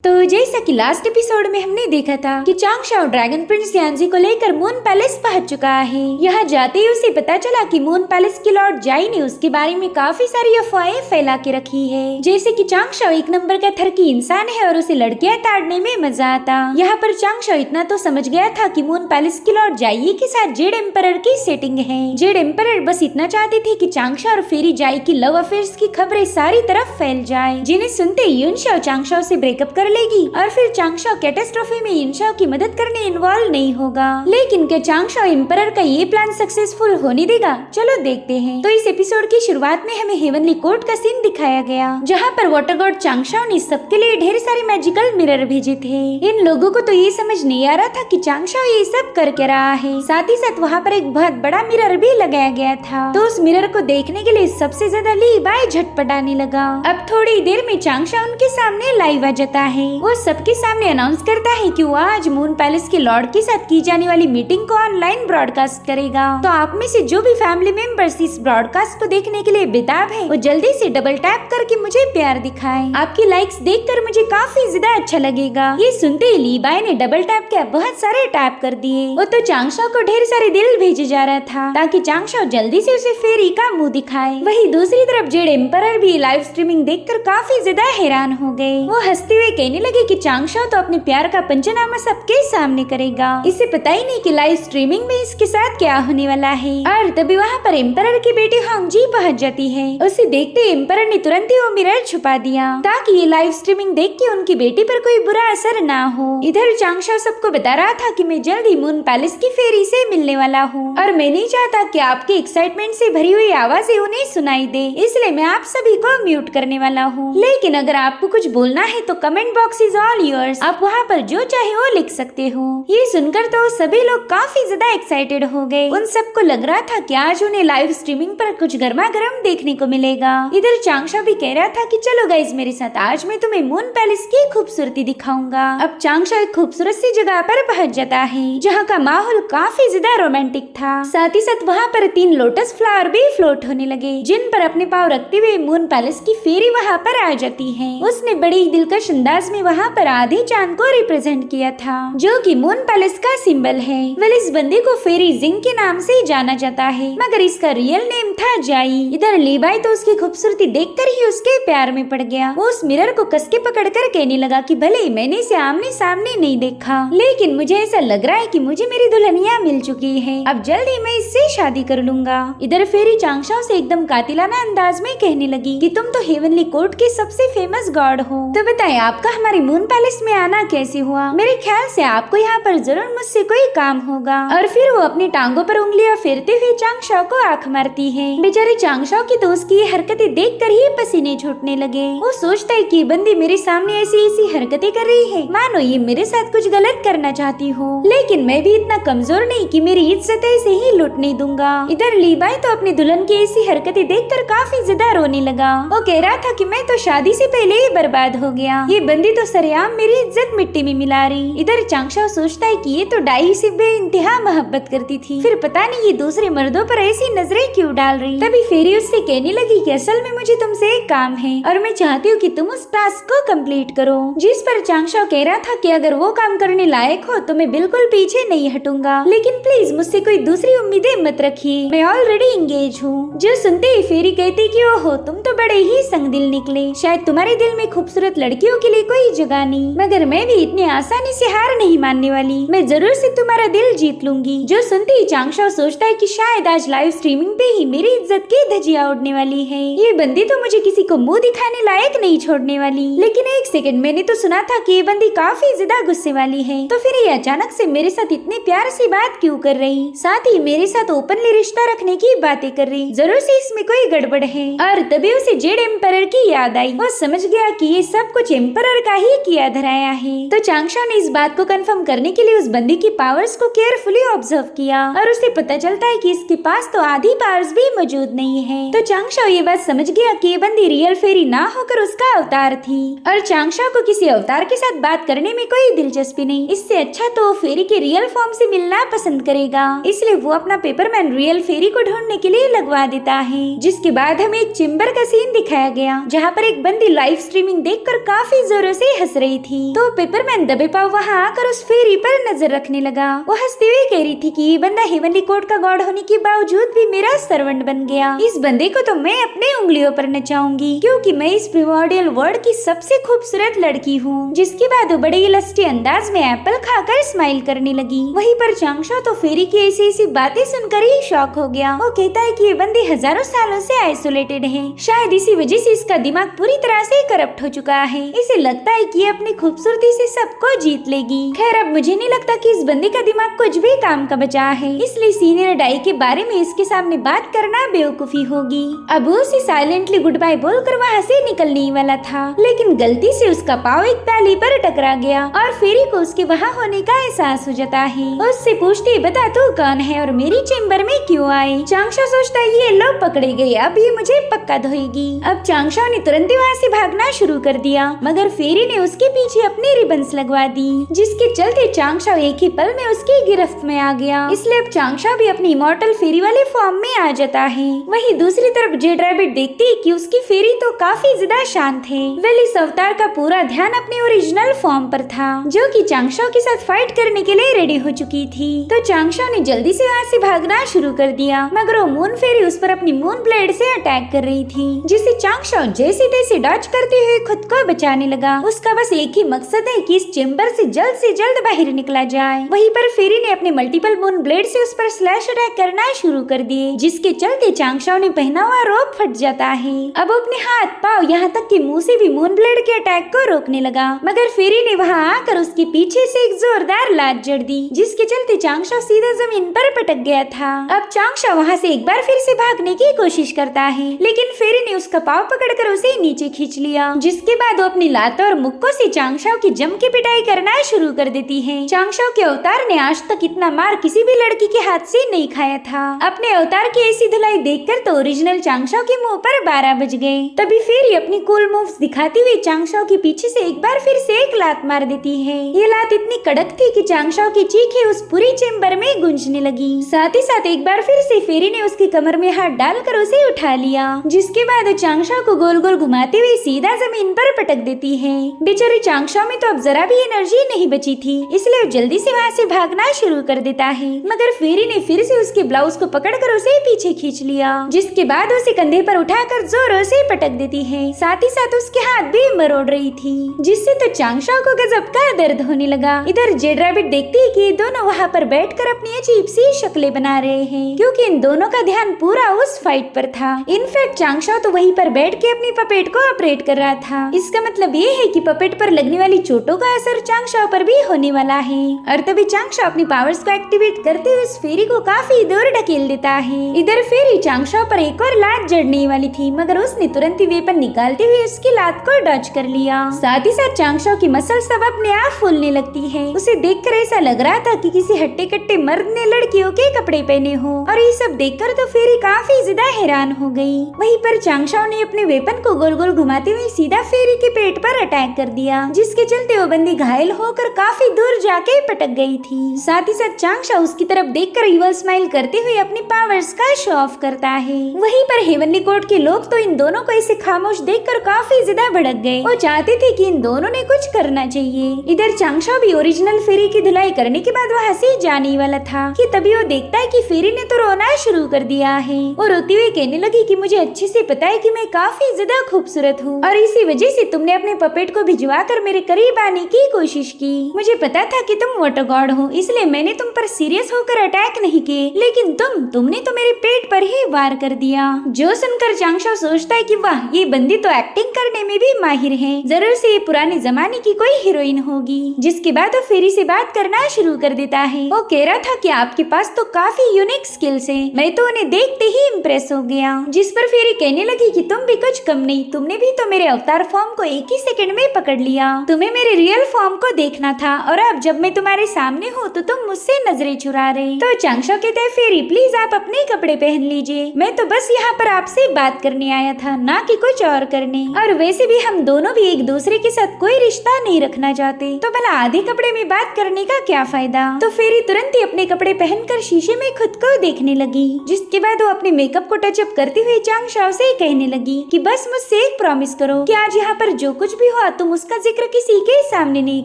तो जैसा कि लास्ट एपिसोड में हमने देखा था कि चांगशाओ ड्रैगन प्रिंस यांजी को लेकर मून पैलेस पहुंच चुका है। यहाँ जाते ही उसे पता चला कि मून पैलेस की लॉर्ड जाई ने उसके बारे में काफी सारी अफवाहें फैला के रखी है, जैसे कि चांगशाओ एक नंबर का थरकी इंसान है और उसे लड़कियां ताड़ने में मजा आता। यहाँ पर चांगशाओ इतना तो समझ गया था कि मून पैलेस की लॉर्ड जाई के साथ जेड एम्परर की सेटिंग है। जेड एम्परर बस इतना चाहते थे कि चांगशाओ और फेरी जाई की लव अफेयर्स की खबरें सारी तरफ फैल जाए, जिन्हें सुनते ही यूनशाओ चांगशाओ से ब्रेकअप कर लेगी और फिर चांगशाओ कैटास्ट्रोफे में यूनशाओ की मदद करने इन्वॉल्व नहीं होगा। लेकिन क्या चांगशाओ एम्परर का ये प्लान सक्सेसफुल होने देगा? चलो देखते हैं। तो इस एपिसोड की शुरुआत में हमें हेवनली कोर्ट का सीन दिखाया गया, जहाँ पर वाटर गॉड चांगशाओ ने सबके लिए ढेर सारे मैजिकल मिरर भेजे थे। इन लोगों को तो ये समझ नहीं आ रहा था कि चांगशाओ ये सब कर क्या रहा है। साथ ही साथ वहाँ पर एक बहुत बड़ा मिरर भी लगाया गया था, तो उस मिरर को देखने के लिए सबसे ज्यादा ली बाय झटपटाने लगा। अब थोड़ी देर में चांगशाओ उनके सामने लाइव आ जाता है। वो सबके सामने अनाउंस करता है कि वो आज मून पैलेस के लॉर्ड के साथ की जाने वाली मीटिंग को ऑनलाइन ब्रॉडकास्ट करेगा। तो आप में से जो भी फैमिली मेंबर्स इस ब्रॉडकास्ट को देखने के लिए बेताब है, वो जल्दी से डबल टैप करके मुझे प्यार दिखाएं। आपकी लाइक्स देखकर मुझे काफी ज्यादा अच्छा लगेगा। ये सुनते ही ली बाय ने डबल टैप किया, बहुत सारे टैप कर दिए। वो तो चांगशाओ को ढेर सारे दिल भेजे जा रहा था ताकि चांगशाओ जल्दी से उसे फेरी का मुंह दिखाए। वही दूसरी तरफ जेड एम्परर भी लाइव स्ट्रीमिंग देखकर काफी ज्यादा हैरान हो गए। वो हंसते हुए कहने लगे कि चांगशाओ तो अपने प्यार का पंचनामा सबके सामने करेगा। इसे पता ही नहीं कि लाइव स्ट्रीमिंग में इसके साथ क्या होने वाला है। और तभी वहाँ पर एम्परर की बेटी होंगजी पहुँच जाती है। उसे देखते एम्परर ने तुरंत ही वो मिरर छुपा दिया ताकि ये लाइव स्ट्रीमिंग देख के उनकी बेटी पर कोई बुरा असर ना हो। इधर चांगशाओ सबको बता रहा था कि मैं जल्द ही मून पैलेस की फेरी से मिलने वाला हूँ और मैं नहीं चाहता कि आपके एक्साइटमेंट से भरी हुई आवाजें उन्हें सुनाई दे, इसलिए मैं आप सभी को म्यूट करने वाला हूँ। लेकिन अगर आपको कुछ बोलना है तो comment box is all yours, आप वहाँ पर जो चाहे वो लिख सकते हो। ये सुनकर तो सभी लोग काफी ज्यादा एक्साइटेड हो गए। उन सबको लग रहा था कि आज उन्हें लाइव स्ट्रीमिंग पर कुछ गर्मा गर्म देखने को मिलेगा। इधर चांगशाओ भी कह रहा था कि चलो गाइस मेरे साथ, आज मैं तुम्हें मून पैलेस की खूबसूरती दिखाऊंगा। अब चांगशाओ एक खूबसूरत सी जगह पर पहुंच जाता है, जहाँ का माहौल काफी ज्यादा रोमांटिक था। साथ ही साथ वहाँ पर 3 लोटस फ्लावर भी फ्लोट होने लगे, जिन पर अपने पाँव रखते हुए मून पैलेस की फेरी वहाँ पर आ जाती है। उसने बड़ी दिलकश अंदाज में वहाँ पर आधे चांद को रिप्रेजेंट किया था, जो कि मून पैलेस का सिंबल है। वेल इस बंदे को फेरी जिंग के नाम से जाना जाता है, मगर इसका रियल नेम था जाई। इधर लीबाई तो उसकी खूबसूरती देखकर ही उसके प्यार में पड़ गया। वो उस मिरर को कस के पकड़कर कहने लगा कि भले ही मैंने इसे आमने सामने नहीं देखा, लेकिन मुझे ऐसा लग रहा है कि मुझे मेरी दुल्हनिया मिल चुकी है। अब जल्द ही मैं इससे शादी कर लूंगा। इधर फेरी चांगशाओ से एकदम कातिलाना अंदाज में कहने लगी कि तुम तो हेवनली कोर्ट के सबसे फेमस गॉड हो, तो बताए आपका हमारे मून पैलेस में आना कैसे हुआ? मेरे ख्याल से आपको यहाँ पर जरूर मुझसे कोई काम होगा। और फिर वो अपनी टांगों पर उंगलियां फेरते हुए चांगशाओ को आंख मारती है। बेचारे चांगशाओ की दोस्त की ये हरकतें देखकर ही पसीने छूटने लगे। वो सोचता है कि बंदी मेरे सामने ऐसी ऐसी हरकतें कर रही है, मानो ये मेरे साथ कुछ गलत करना चाहती हो, लेकिन मैं भी इतना कमजोर नहीं कि मेरी इज्जत ऐसे ही लूटने दूंगा। इधर लीबाई तो अपनी दुल्हन की ऐसी हरकतें देखकर काफी ज्यादा रोने लगा। वो कह रहा था कि मैं तो शादी से पहले ही बर्बाद हो गया, ये बंदी तो सरेआम मेरी इज्जत मिट्टी में मिला रही। इधर चांगशाओ सोचता है कि ये तो डाई से बेइंतहा मोहब्बत करती थी, फिर पता नहीं ये दूसरे मर्दों पर ऐसी नजरें क्यों डाल रही। तभी फेरी उससे कहने लगी कि असल में मुझे तुमसे एक काम है और मैं चाहती हूँ कि तुम उस टास्क को कंप्लीट करो। जिस पर चांगशाओ कह रहा था कि अगर वो काम करने लायक हो तो मैं बिल्कुल पीछे नहीं हटूंगा, लेकिन प्लीज मुझसे कोई दूसरी उम्मीदें मत रखिए, मैं ऑलरेडी एंगेज हूँ। जो सुनते ही फेरी कहती कि ओहो तुम तो बड़े ही संगदिल निकले, शायद तुम्हारे दिल में खूबसूरत लड़कियों के लिए कोई जगह नहीं, मगर मैं भी इतनी आसानी से हार नहीं मानने वाली, मैं जरूर से तुम्हारा दिल जीत लूंगी। जो सुनते ही चांगशाओ सोचता है कि शायद आज लाइव स्ट्रीमिंग पे ही मेरी इज्जत की धज्जियां उड़ने वाली है, ये बंदी तो मुझे किसी को मुंह दिखाने लायक नहीं छोड़ने वाली। लेकिन एक सेकंड, मैंने तो सुना था कि ये बंदी काफी ज्यादा गुस्से वाली है, तो फिर ये अचानक से मेरे साथ इतने प्यार से बात क्यों कर रही, साथ ही मेरे साथ ओपनली रिश्ता रखने की बातें कर रही, जरूर से इसमें कोई गड़बड़ है। और तभी उसे जेड एम्परर की याद आई। वो समझ गया कि ये सब कुछ एम्परर का ही किया धराया है। तो चांगशाओ ने इस बात को कंफर्म करने के लिए उस बंदी की पावर्स को केयरफुली ऑब्जर्व किया और उसे पता चलता है कि इसके पास तो आधी पावर्स भी मौजूद नहीं है। तो चांगशाओ ये बात समझ गया कि ये बंदी रियल फेरी ना होकर उसका अवतार थी और चांगशाओ को किसी अवतार के साथ बात करने में कोई दिलचस्पी नहीं। इससे अच्छा तो वो फेरी के रियल फॉर्म से मिलना पसंद करेगा, इसलिए वो अपना पेपरमैन रियल फेरी को ढूंढने के लिए लगवा देता है। जिसके बाद हमें एक चेम्बर का सीन दिखाया गया, जहाँ पर एक बंदी लाइव स्ट्रीमिंग देखकर काफी जोरों जोरों से हंस रही थी। तो पेपरमैन दबे पाव वहाँ आकर उस फेरी पर नजर रखने लगा। वो हंसते हुए कह रही थी कि ये बंदा हेवनली कोर्ट का गॉड होने के बावजूद भी मेरा सर्वेंट बन गया। इस बंदे को तो मैं अपने उंगलियों पर नचाऊंगी, क्योंकि मैं इस प्रिमोर्डियल वर्ल्ड की सबसे खूबसूरत लड़की हूँ। जिसके बाद वो बड़े ही लस्टी अंदाज में एप्पल खाकर स्माइल करने लगी। वहीं पर चांगशा तो फेरी की ऐसी ऐसी बातें सुनकर ही शॉक हो गया। वो कहता है कि ये बंदी हजारों सालों से आइसोलेटेड है, शायद इसी वजह से इसका दिमाग पूरी तरह से करप्ट हो चुका है। इसे लगता है कि ये अपनी खूबसूरती से सबको जीत लेगी। खैर अब मुझे नहीं लगता कि इस बंदी का दिमाग कुछ भी काम का बचा है, इसलिए सीनियर डाई के बारे में इसके सामने बात करना बेवकूफी होगी। अब वो उसे साइलेंटली गुड बाय बोलकर वहाँ से निकलने ही वाला था, लेकिन गलती से उसका पाँव एक ताली पर टकरा गया और फेरी को उसके वहाँ होने का एहसास हो जाता है। उससे पूछती है, बता तू कौन है और मेरी चेम्बर में क्यों आई? चांगशा सोचता है ये लोग पकड़े गए, अब ये मुझे पक्का धोएगी। अब चांगशा ने तुरंत वहाँ से भागना शुरू कर दिया, मगर फेरी ने उसके पीछे अपनी रिबन्स लगवा दी, जिसके चलते चांगशा एक ही पल में उसकी गिरफ्त में आ गया। इसलिए अब चांगशा भी अपनी इमॉर्टल फेरी वाले फॉर्म में आ जाता है। वहीं दूसरी तरफ जेड रैबिट देखती है कि उसकी फेरी तो काफी ज्यादा शांत है। वेल इस अवतार का पूरा ध्यान अपने ओरिजिनल फॉर्म पर था, जो कि चांगशा के साथ फाइट करने के लिए रेडी हो चुकी थी। तो चांगशा ने जल्दी से वहाँ से भागना शुरू कर दिया, मगर वो मून फेरी उस पर अपनी मून ब्लेड से अटैक कर रही थी, जिसे चांगशा जैसे तैसे डॉज करते हुए खुद को बचाने लगा। उसका बस एक ही मकसद है कि इस चेम्बर से जल्द बाहर निकला जाए। वहीं पर फेरी ने अपने मल्टीपल मून ब्लेड से उस पर स्लैश अटैक करना शुरू कर दिए, जिसके चलते चांगशा ने पहना हुआ रोप फट जाता है। अब अपने हाथ पाँव यहाँ तक कि मुंह से भी मून ब्लेड के अटैक को रोकने लगा, मगर फेरी ने वहाँ आकर उसके पीछे से एक जोरदार लात जड़ दी, जिसके चलते चांगशा सीधा जमीन पर पटक गया था। अब चांगशा वहाँ से एक बार फिर से भागने की कोशिश करता है, लेकिन फेरी ने उसका पाँव पकड़कर उसे नीचे खींच लिया, जिसके बाद वो अपनी लातों और मुक्कों से चांगशा की जम के पिटाई करना शुरू कर देती है। चांगशा के अवतार ने आज तक इतना मार किसी भी लड़की के हाथ से नहीं खाया था। अपने अवतार की ऐसी धुलाई देखकर तो ओरिजिनल चांगशा के मुंह पर 12 बज गए। तभी फेरी अपनी कूल मूव्स दिखाती हुई चांगशा के पीछे से एक बार फिर से एक लात मार देती है। ये लात इतनी कड़क थी कि चांगशा की चीखें उस पूरी चेम्बर में गूंजने लगी। साथ ही साथ एक बार फिर से फेरी ने उसकी कमर में हाथ डालकर उसे उठा लिया, जिसके बाद चांगशा को गोल गोल घुमाते हुए सीधा जमीन पर पटक देती है। बेचारी चांगशा में तो अब जरा भी एनर्जी नहीं बची थी, इसलिए वो जल्दी से वहाँ से भागना शुरू कर देता है, मगर फेरी ने फिर से उसके ब्लाउज को पकड़कर उसे पीछे खींच लिया, जिसके बाद उसे कंधे पर उठाकर जोरों से पटक देती है। साथ ही साथ उसके हाथ भी मरोड़ रही थी, जिससे तो चांगशा को गजब का दर्द होने लगा। इधर जेड रैबिट देखती है कि ये दोनों वहाँ पर बैठकर अपनी अजीब सी शक्लें बना रहे हैं, क्योंकि इन दोनों का ध्यान पूरा उस फाइट पर था। इनफैक्ट चांगशा तो वहीं पर बैठ के अपनी पपेट को ऑपरेट कर रहा था। इसका मतलब ये है कि पपेट पर लगने वाली चोटों का असर चांगशा पर भी होने वाला है। और तभी चांगशा अपनी पावर्स को एक्टिवेट करते हुए उस फेरी को काफी दूर ढकेल देता है। इधर फेरी चांगशा पर एक और लात जड़ने वाली थी, मगर उसने तुरंत ही वेपन निकालते हुए उसकी लात को डॉज कर लिया। साथ ही साथ चांगशा की मसल सब अपने आप फूलने लगती है। उसे देखकर ऐसा लग रहा था कि किसी हट्टे कट्टे मर्द ने लड़कियों के कपड़े पहने हो, और ये सब देखकर तो फेरी काफी ज्यादा हैरान हो गई। वहीं पर चांगशा ने अपने वेपन को गोल गोल घुमाते हुए सीधा फेरी के पेट पर अटैक कर दिया, जिसके चलते वो बंदी घायल होकर काफी दूर जाके पटक गई थी। साथ ही साथ चांगशा उसकी तरफ देखकर इवल स्माइल करते हुए अपनी पावर्स का शो ऑफ करता है। वहीं पर हेवनली कोर्ट के लोग तो इन दोनों को ऐसे खामोश देखकर काफी ज्यादा भड़क गए। वो चाहते थे कि इन दोनों ने कुछ करना चाहिए। इधर चांगशा भी ओरिजिनल फेरी की धुलाई करने के बाद वहाँ से जाने वाला था कि तभी वो देखता है कि फेरी ने तो रोना शुरू कर दिया है। वो रोती हुई कहने लगी कि मुझे अच्छे से पता है कि मैं काफी ज्यादा खूबसूरत हूँ, और इसी वजह से तुमने अपने पपेट को भिजवा कर मेरे करीब आने की कोशिश की। मुझे पता था कि तुम वाटर गॉड हो, इसलिए मैंने तुम पर सीरियस होकर अटैक नहीं किए, लेकिन तुमने तो मेरे पेट पर ही वार कर दिया। जो सुनकर चांगशा सोचता है कि वाह, ये बंदी तो एक्टिंग करने में भी माहिर है, जरूर से ये पुराने जमाने की कोई हीरोइन होगी। जिसके बाद वो फेरी से बात करना शुरू कर देता है। वो कह रहा था कि आपके पास तो काफी यूनिक स्किल्स हैं, मैं तो उन्हें देखते ही इम्प्रेस हो गया। जिस पर फेरी कहने लगी कि तुम भी कुछ कम नहीं, तुमने भी तो मेरे अवतार फॉर्म को एक ही सेकंड में पकड़ लिया। तुम्हें मेरे रियल फॉर्म को देखना था, और अब जब मैं तुम्हारे सामने हूँ तो तुम मुझसे नजरें चुरा रहे। तो चांगशा कहते हैं, फेरी प्लीज आप अपने कपड़े पहन लीजिए, मैं तो बस यहाँ पर आपसे बात करने आया था, ना कि कुछ और करने। और वैसे भी हम दोनों भी एक दूसरे के साथ कोई रिश्ता नहीं रखना चाहते, तो भला आधे कपड़े में बात करने का क्या फायदा। तो फेरी तुरंत ही अपने कपड़े पहनकर शीशे में खुद को देखने लगी, जिसके बाद वो अपने मेकअप को टचअप करते हुए चांगशा से कहने लगी कि बस मुझसे एक प्रॉमिस करो कि आज यहाँ पर जो कुछ भी हुआ तुम उसका जिक्र किसी के सामने नहीं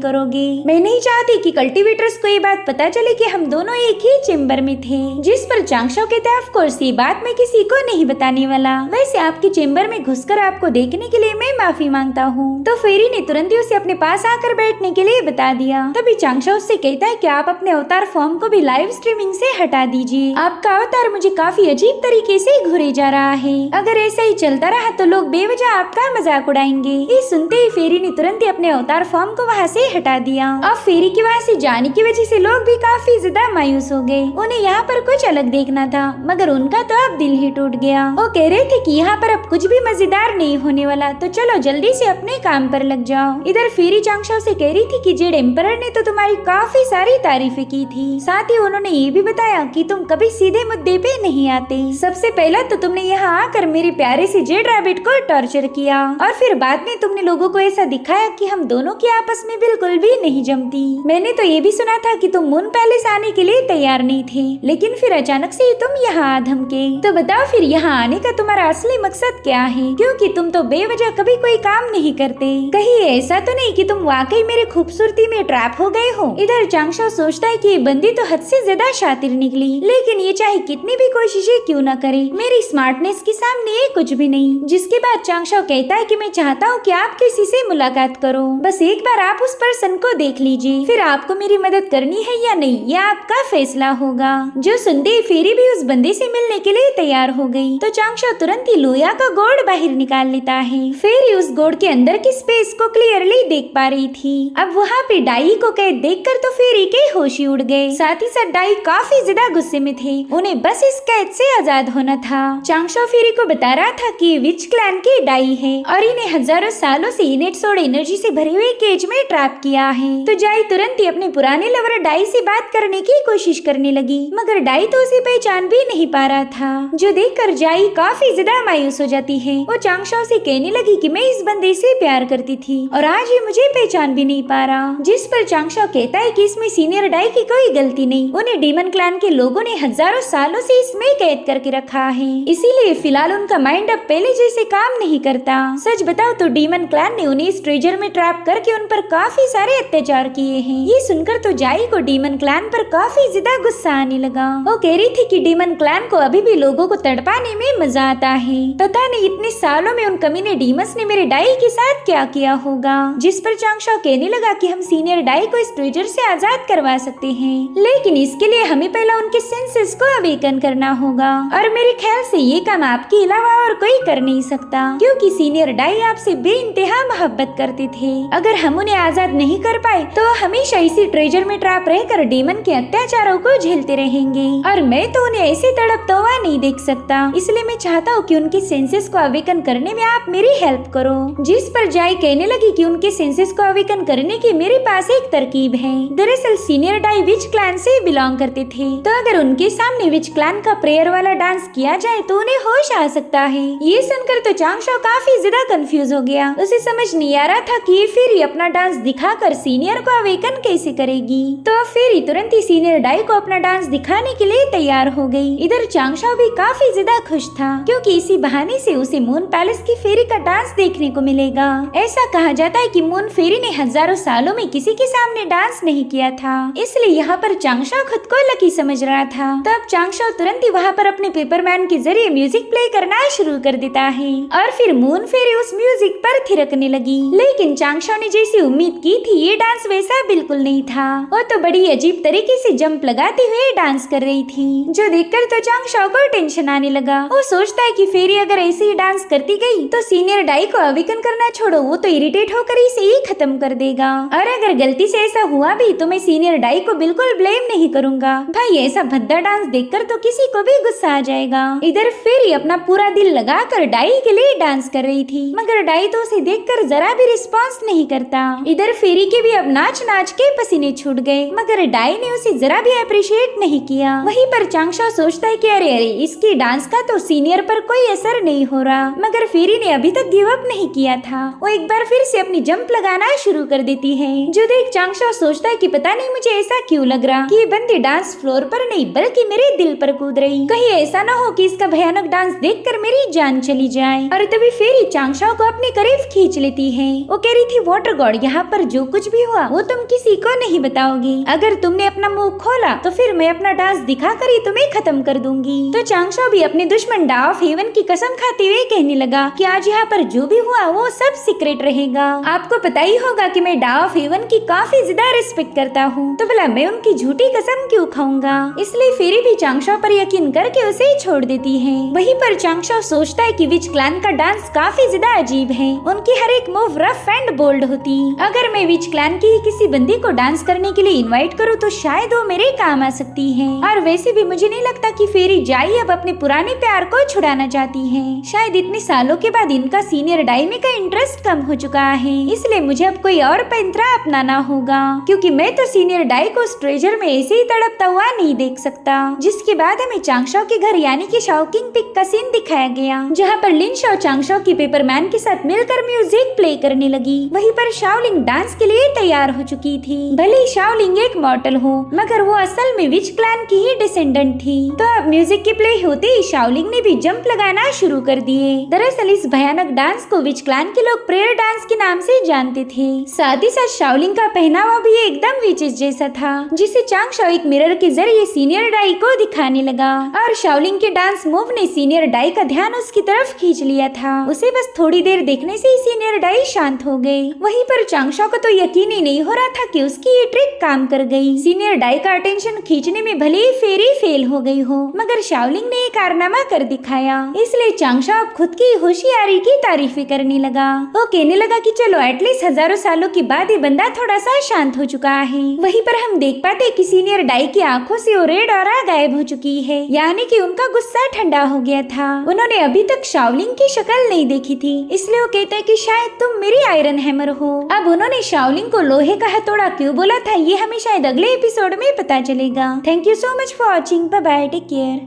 करोगे। मैं नहीं चाहती कि कल्टीवेटर्स को ये बात पता चले कि हम दोनों एक ही चेम्बर में थे। जिस पर चांगशाओ कहता है, ऑफ कोर्स ये बात मैं किसी को नहीं बताने वाला। वैसे आपके चेम्बर में घुसकर आपको देखने के लिए मैं माफी मांगता हूँ। तो फेरी ने तुरंत ही उसे अपने पास आकर बैठने के लिए बता दिया। तभी चांगशाओ उससे कहता है कि आप अपने अवतार फॉर्म को भी लाइव स्ट्रीमिंग से हटा दीजिए। आपका अवतार मुझे काफी अजीब तरीके से घुरे जा रहा है। अगर ऐसा ही चलता रहा तो लोग बेवजह आपका मजाक उड़ाएंगे। ये सुनते ही फेरी ने तुरंत ही अपने अवतार फॉर्म को वहाँ से हटा दिया। अब फेरी के वहाँ से जाने की वजह से लोग भी काफी ज्यादा मायूस हो गए। उन्हें यहाँ पर कुछ अलग देखना था, मगर उनका तो अब दिल ही टूट गया। वो कह रहे थे कि यहाँ पर अब कुछ भी मजेदार नहीं होने वाला, तो चलो जल्दी से अपने काम पर लग जाओ। इधर फेरी चांगशाओ से कह रही थी कि जेड एम्परर ने तो तुम्हारी काफी सारी तारीफें की थी, साथ ही उन्होंने ये भी बताया कि तुम कभी सीधे मुद्दे पे नहीं आते। सबसे पहले तो तुमने यहाँ आकर मेरे प्यारे से जेड रैबिट को टॉर्चर किया, और फिर बाद में तुमने लोगों को ऐसा दिखाया कि हम दोनों की आपस में बिल्कुल भी नहीं जमती। मैंने तो ये भी सुना था कि तुम मून पैलेस आने के लिए तैयार नहीं थे, लेकिन फिर अचानक से तुम यहाँ आ धमके। तो बताओ फिर यहाँ आने का तुम्हारा असली मकसद क्या है? क्योंकि तुम तो बेवजह कभी कोई काम नहीं करते। कहीं ऐसा तो नहीं कि तुम वाकई मेरी खूबसूरती में ट्रैप हो गए हो? इधर चांगशाओ सोचता है कि ये बंदी तो हद से ज्यादा शातिर निकली, लेकिन ये चाहे कितनी भी कोशिशें क्यों न करे, मेरी स्मार्टनेस के सामने ये कुछ भी नहीं। जिसके बाद चांगशाओ कहता है कि मैं चाहता हूँ कि आप किसी से मुलाकात करो, बस एक बार आप उस पर्सन को देख लीजिए, फिर आपको मेरी मदद करनी है या नहीं यह आपका फैसला होगा। जो सुनते ही फेरी भी उस बंदे से मिलने के लिए तैयार हो गई। तो चांगशाओ तुरंत ही लोया का गोड़ बाहर निकाल लेता है। फेरी उस गोड़ के अंदर की स्पेस को क्लियरली देख पा रही थी। अब वहाँ पे डाई को कैद देखकर तो फेरी के होश ही उड़ गए। साथ ही साथ डाई काफी ज्यादा गुस्से में थे, उन्हें बस इस कैद से आजाद होना था। चांगशाओ फेरी को बता रहा था कि विच क्लैन की डाई है और इन्हें हजारों सालों से इनेट सोड एनर्जी से भरे हुए केज में ट्रैप किया है। तो जाई तुरंत ही अपने पुराने लवर डाई से बात करने की कोशिश करने लगी, मगर डाई तो उसे पहचान भी नहीं पा रहा था, जो देखकर जाई काफी ज्यादा मायूस हो जाती है। वो चांगशाओ से कहने लगी कि मैं इस बंदे से प्यार करती थी और आज ये मुझे पहचान भी नहीं पा रहा। जिस पर चांगशाओ कहता है कि इसमें सीनियर डाई की कोई गलती नहीं, उन्हें डीमन क्लैन के लोगों ने हजारों सालों से इसमें कैद करके रखा है, इसीलिए फिलहाल उनका माइंड अब पहले जैसे काम नहीं करता। सच बताओ तो डीमन क्लैन ने उन्हें इस ट्रेजर में ट्रैप करके उन पर काफी सारे अत्याचार किए हैं। ये सुनकर तो जाई को डीमन क्लैन पर काफी ज्यादा गुस्सा आने लगा। वो कह रही थी कि डीमन क्लैन को अभी भी लोगों को तड़पाने में मजा आता है। पता नहीं इतने सालों में उन कमीने डीमंस ने मेरे डाई के साथ क्या किया होगा। जिस पर चांगशाओ कहने लगा कि हम सीनियर डाई को इस ट्रेजर से आजाद करवा सकते हैं, लेकिन इसके लिए हमें पहले उनके सेंसेस को अवेकन करना होगा, और मेरे ख्याल से ये काम आपके अलावा और कोई कर नहीं सकता, क्योंकि सीनियर डाई आपसे बेइंतहा मोहब्बत करते थे। अगर हम उन्हें आजाद नहीं कर पाए तो हमेशा इसी ट्रेजर में ट्रैप रहकर डीमन के अत्याचारों को झेलते रहेंगे, और मैं तो उन्हें ऐसे तड़पता हुआ नहीं देख सकता। इसलिए मैं चाहता हूँ कि उनके सेंसेस को अवेकन करने में आप मेरी हेल्प करो। जिस पर जाई कहने लगी कि उनके सेंसेस को अवेकन करने की मेरे पास एक तरकीब है। दरअसल सीनियर डाई विच क्लैन से बिलोंग करते थे, तो अगर उनके सामने विच क्लैन का प्रेयर वाला डांस किया जाए तो उन्हें होश आ सकता है। ये सुनकर तो चांगशाओ काफी ज्यादा कंफ्यूज हो गया। उसे समझ नहीं आ रहा था कि ये फेरी अपना डांस दिखाकर सीनियर को अवेकन कैसे करेगी। तो फेरी तुरंत ही सीनियर डाई को अपना डांस दिखाने के लिए तैयार हो गई। इधर चांगशाओ भी काफी ज्यादा खुश था, क्योंकि इसी बहाने से उसे मून पैलेस की फेरी का डांस देखने को मिलेगा। ऐसा कहा जाता है कि मून फेरी ने हजारों सालों में किसी के सामने डांस नहीं किया था, इसलिए यहाँ पर चांगशाओ खुद को लकी समझ रहा था। तब चांगशाओ तुरंत ही वहाँ पर अपने पेपरमैन के जरिए म्यूजिक प्ले करना शुरू कर देता है, और फिर मून फेरी उस म्यूजिक पर थिरकने लगी। लेकिन चांगशाओ ने जैसी उम्मीद की थी ये डांस वैसा बिल्कुल नहीं था। वो तो बड़ी अजीब तरीके से जंप लगाते हुए डांस कर रही थी, जो देखकर तो चांगशाओ को टेंशन आने लगा। वो सोचता है कि फेरी अगर ऐसे ही डांस करती गई तो सीनियर डाई को अवेकन करना छोड़ो, वो तो इरिटेट होकर इसे ही खत्म कर देगा, और अगर गलती से ऐसा हुआ भी तो मैं सीनियर डाई को बिल्कुल ब्लेम नहीं करूंगा। भाई ऐसा भद्दा डांस देखकर तो किसी को भी गुस्सा आ जाएगा। इधर फेरी अपना पूरा दिल लगाकर डाई के लिए डांस कर रही थी, मगर डाई तो उसे देखकर जरा भी रिस्पॉन्स नहीं करता। इधर फेरी के भी अब नाच नाच के पसीने छूट गए, मगर डाई ने उसे जरा भी अप्रिशिएट नहीं किया। वहीं पर चांगशाओ सोचता है कि अरे अरे इसकी डांस का तो सीनियर पर कोई असर नहीं हो रहा, मगर फेरी ने अभी तक गिव अप नहीं किया था। वो एक बार फिर से अपनी जंप लगाना शुरू कर देती है, जो देख चांगशाओ सोचता है कि पता नहीं मुझे ऐसा क्यों लग रहा कि ये बंदी डांस फ्लोर पर नहीं बल्कि मेरे दिल पर कूद रही। कहीं ऐसा न हो कि इसका भयानक डांस देखकर मेरी जान चली जाए। और तभी फेरी चांगशाओ को अपने करीब खींच लेती चुकी है। वो कह रही थी वाटर गॉड, यहाँ पर जो कुछ भी हुआ वो तुम किसी को नहीं बताओगी। अगर तुमने अपना मुंह खोला तो फिर मैं अपना डांस दिखाकर ही तुम्हें खत्म कर दूंगी। तो चांगशो भी अपने दुश्मन डा ऑफ हेवन की कसम खाते हुए कहने लगा कि आज यहाँ पर जो भी हुआ वो सब सीक्रेट रहेगा। आपको पता ही होगा कि मैं डा ऑफ हेवन की काफी ज्यादा रिस्पेक्ट करता हूँ, तो भला मैं उनकी झूठी कसम क्यों खाऊंगा। इसलिए फेरी भी चांगशो पर यकीन करके उसे छोड़ देती है। वहीं पर चांगशो सोचता है कि विच क्लैन का डांस काफी ज्यादा अजीब है। उनकी हर एक मूव रफ एंड बोल्ड होती। अगर मैं विच क्लैन की ही किसी बंदी को डांस करने के लिए इनवाइट करूँ तो शायद वो मेरे काम आ सकती है। और वैसे भी मुझे नहीं लगता कि फेरी जाई अब अपने पुराने प्यार को छुड़ाना चाहती है। शायद इतने सालों के बाद इनका सीनियर डाइमे का इंटरेस्ट कम हो चुका है, इसलिए मुझे अब कोई और पैंतरा अपनाना होगा, क्योंकि मैं तो सीनियर डाई को उस ट्रेजर में ऐसे ही तड़पता हुआ नहीं देख सकता। जिसके बाद हमें चांगशो के घर यानी कि शाओकिंग पिक का सीन दिखाया गया, जहाँ पर लिन शाओ चांगशो की पेपरमैन के साथ मिलकर म्यूजिक प्ले करने लगी। वहीं पर शाओलिंग डांस के लिए तैयार हो चुकी थी। भले ही शाओलिंग एक मॉडल हो, मगर वो असल में विच क्लैन की ही डिसेंडेंट थी। तो अब म्यूजिक के प्ले होते ही शाओलिंग ने भी जंप लगाना शुरू कर दिए। दरअसल इस भयानक डांस को विच क्लैन के लोग प्रेयर डांस के नाम से जानते थे। साथ ही साथ शाओलिंग का पहनावा भी एकदम विचेस जैसा था, जिसे चांगशो एक मिरर के जरिए सीनियर डाई को दिखाने लगा। और शाओलिंग के डांस मूव ने सीनियर डाई का ध्यान उसकी तरफ खींच लिया था। उसे बस थोड़ी देर देखने से ही सीनियर डाई शांत हो गई। वहीं पर चांगशो को तो यकीन ही नहीं हो रहा था कि उसकी ये ट्रिक काम कर गई। सीनियर डाई का अटेंशन खींचने में भले ही फेरी फेल हो गई हो, मगर शाओलिंग ने एक कारनामा कर दिखाया। इसलिए चांगशो अब खुद की होशियारी की तारीफें करने लगा। वो कहने लगा कि चलो एटलीस्ट हजारों सालों के बाद ये बंदा थोड़ा सा शांत हो चुका है। वहीं पर हम देख पाते कि सीनियर डाई की आंखों से वो रेड ऑरा गायब हो चुकी है, यानी कि उनका गुस्सा ठंडा हो गया था। उन्होंने अभी तक शाओलिंग की शक्ल नहीं देखी थी, इसलिए वो कहते हैं कि शायद तुम मेरी आयरन हैमर हो। अब उन्होंने शाओलिंग को लोहे का हथौड़ा क्यों बोला था ये हमें शायद अगले एपिसोड में पता चलेगा। Thank you so much for watching. Bye bye, take care.